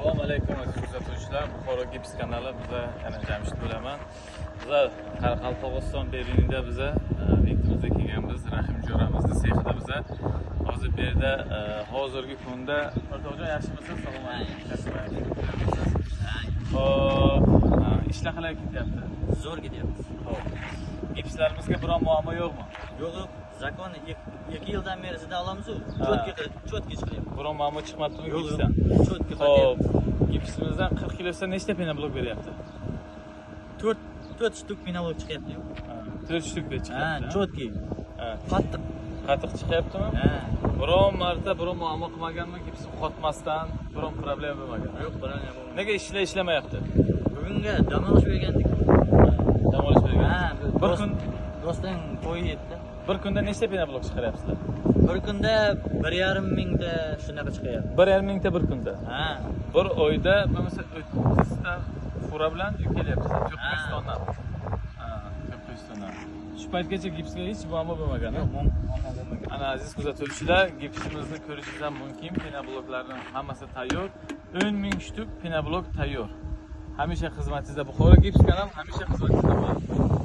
Assalomu alaykum aziz kuzatuvchilar. Buxoro Gips kanali. Biza yana Jamshid bo'laman. Biza Qoraqalpog'iston Berlinda biza Viktimizda kelganmiz. Rahim jo'ramizning sexida biza. Hozir bu yerda hozirgi kunda o'rtoqjon yaxshimisiz? Assalomu alaykum. Xo'p, ishlar qalay ketyapti? Zo'r ketyapti. Xo'p. Gipslarimizga biron muammo yo'qmi? Yo'q, zakon 2 yildan beri sizdan olamiz-ku. Cho'tki chiqyapti. Biron muammo chiqmabdimi Yo'q, gipsdan? cho'tki Xo'p, gipsimizdan 40 kilosidan nechta penoblok beryapti? 4 shtuk penoblok chiqyapti-yu. 4 shtukda Ha, chiqyapti. cho'tki. Qattiq. Qatiq chiqyaptimi? Ha. Biron marta biron muammo qilmaganmi? Gipsi qotmasdan biron problem bo'lmagan. Yo'q, bilan bo'lmagan. Nega ishlamayapti? Bugunga dam olish bergandik. Dam olish bergan. Ha, Bir kun do'stim to'yi edi. bir kunda nechta penoblok chiqaryapsizlar? Bir kunda 1,5 mingta shunaqa chiqyapti. 1,5 mingta bir kunda. Ha. Bir oyda bo'lmasa 30 ta fura bilan yuk kelyapsizlar. 400 tonna. Ha, 400 tonna. Shu paytgacha gipsga hech muammo bo'lmagan. Yo'q, Ana aziz kuzatuvchilar, gipsimizni ko'rishingiz mumkin. Penobloklarning hammasi tayyor. 10 ming shtuk penoblok tayyor. Hamisha xizmatingizda. Buxoro Gips kanal hamisha xizmatingizda bo'ladi.